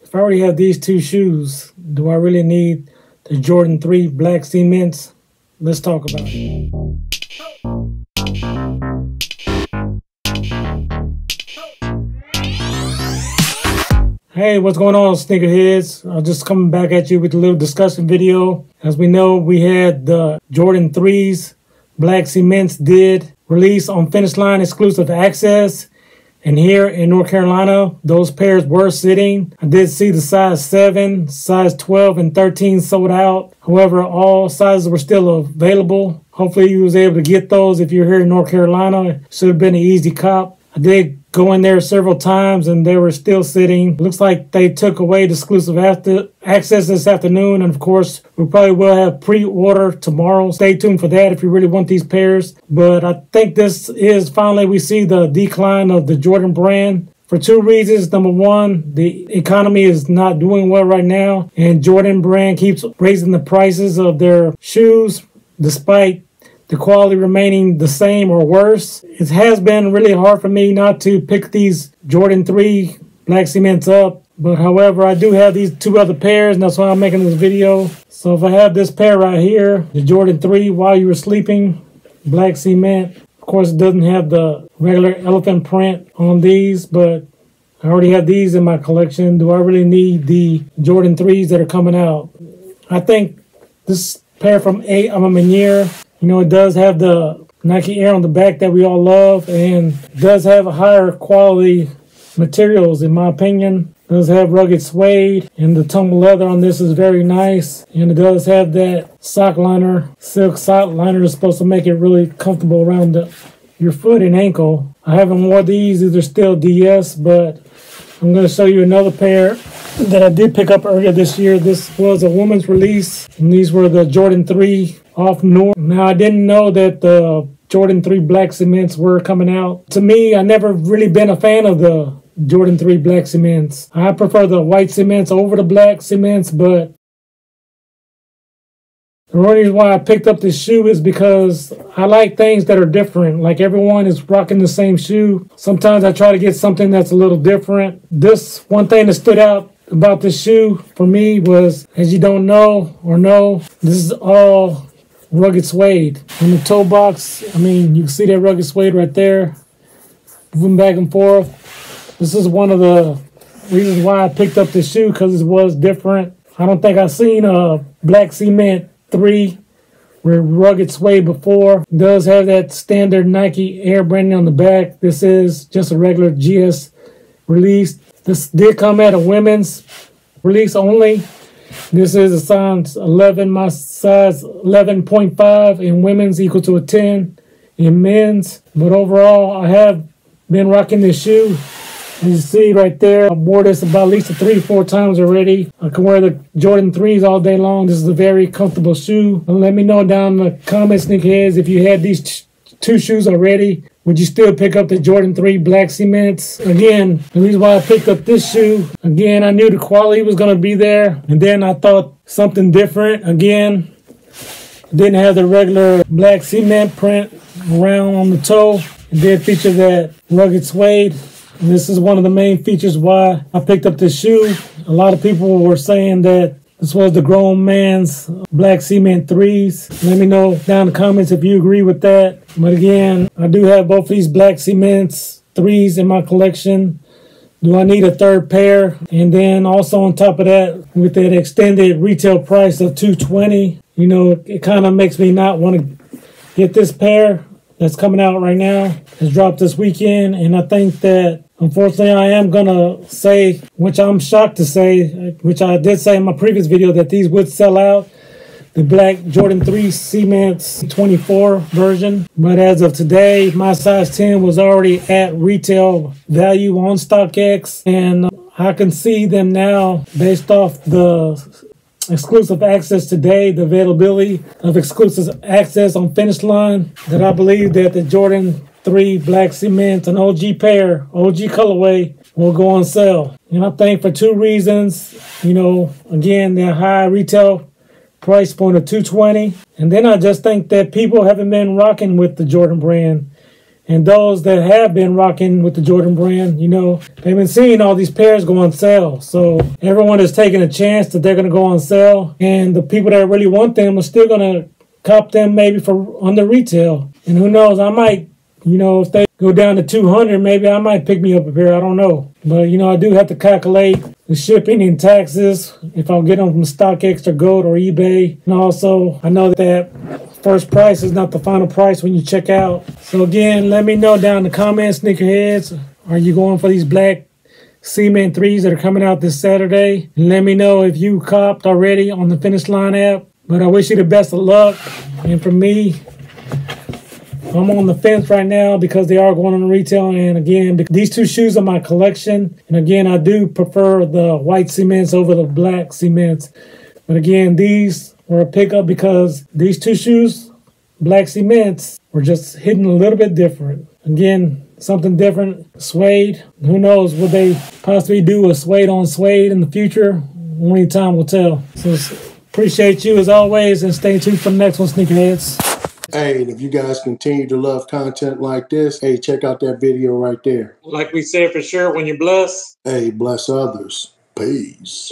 If I already have these two shoes, do I really need the Jordan 3 black cements? Let's talk about it. Hey, what's going on, sneakerheads? I'm just coming back at you with a little discussion video. As we know, we had the Jordan 3s black cements did release on Finish Line exclusive access. And here in North Carolina, those pairs were sitting. I did see the size 7, size 12, and 13 sold out. However, all sizes were still available. Hopefully you was able to get those if you're here in North Carolina. It should have been an easy cop. I did go in there several times and they were still sitting. Looks like they took away the exclusive access this afternoon. And of course, we probably will have pre-order tomorrow. Stay tuned for that if you really want these pairs. But I think this is finally we see the decline of the Jordan brand for two reasons. Number one, the economy is not doing well right now. And Jordan brand keeps raising the prices of their shoes despite the quality remaining the same or worse. It has been really hard for me not to pick these Jordan 3 black cements up. But however, I do have these two other pairs, and that's why I'm making this video. So if I have this pair right here, the Jordan 3 While You Were Sleeping black cement. Of course, it doesn't have the regular elephant print on these, but I already have these in my collection. Do I really need the Jordan 3s that are coming out? I think this pair from Meniere, you know, it does have the Nike Air on the back that we all love, and does have a higher quality materials in my opinion. It does have rugged suede, and the tumble leather on this is very nice. And it does have that sock liner, silk sock liner is supposed to make it really comfortable around your foot and ankle. I haven't worn these, these are still DS, but I'm going to show you another pair that I did pick up earlier this year. This was a woman's release, and these were the Jordan 3 off North. Now, I didn't know that the Jordan 3 black cements were coming out. To me, I never really been a fan of the Jordan 3 black cements. I prefer the white cements over the black cements, but the reason why I picked up this shoe is because I like things that are different. Like everyone is rocking the same shoe. Sometimes I try to get something that's a little different. This one thing that stood out about this shoe for me was, as you don't know or know, this is all rugged suede. In the toe box, I mean, you can see that rugged suede right there, moving back and forth. This is one of the reasons why I picked up this shoe, because it was different. I don't think I've seen a black cement 3 with rugged suede before. It does have that standard Nike Air branding on the back. This is just a regular GS release. This did come at a women's release only. This is a size 11, my size 11.5 in women's, equal to a 10 in men's. But overall, I have been rocking this shoe. As you see right there, I wore this about at least 3 or 4 times already. I can wear the Jordan 3s all day long. This is a very comfortable shoe. Let me know down in the comments, sneakerheads, if you had these two shoes already. Would you still pick up the Jordan 3 black cements? Again, the reason why I picked up this shoe, again, I knew the quality was going to be there. And then I thought something different. Again, it didn't have the regular black cement print around on the toe. It did feature that rugged suede. And this is one of the main features why I picked up this shoe. A lot of people were saying that this was the grown man's black cement 3s. Let me know down in the comments if you agree with that. But again, I do have both these black cements 3s in my collection. Do I need a third pair? And then also on top of that, with that extended retail price of $220, you know, it kind of makes me not want to get this pair that's coming out right now. It's dropped this weekend, and I think that unfortunately I am going to say, which I'm shocked to say, which I did say in my previous video, that these would sell out, the black Jordan 3 Cements 24 version. But as of today, my size 10 was already at retail value on StockX, and I can see them now based off the exclusive access today, the availability of exclusive access on Finish Line, that I believe that the Jordan 3 black cement, an OG pair, OG colorway, will go on sale. And I think for two reasons. You know, again, their high retail price point of $220, and then I just think that people haven't been rocking with the Jordan brand. And those that have been rocking with the Jordan brand, you know, they've been seeing all these pairs go on sale. So everyone is taking a chance that they're going to go on sale. And the people that really want them are still going to cop them maybe for under retail. And who knows, I might, you know, if they go down to 200, maybe I might pick me up a pair. I don't know. But, you know, I do have to calculate the shipping and taxes if I'll get them from StockX or Goat or eBay. And also, I know that first price is not the final price when you check out. So again, let me know down in the comments, sneakerheads. Are you going for these black Cement 3s that are coming out this Saturday? And let me know if you copped already on the Finish Line app. But I wish you the best of luck. And for me, I'm on the fence right now because they are going on retail. And again, these two shoes are my collection. And again, I do prefer the white cements over the black cements. But again, these were a pickup because these two shoes, black cements, were just hidden a little bit different. Again, something different. Suede. Who knows, would they possibly do a suede on suede in the future? Only time will tell. So appreciate you as always, and stay tuned for the next one, sneakerheads. Hey, and if you guys continue to love content like this, hey, check out that video right there. Like we said, for sure, when you're blessed, hey, bless others. Peace.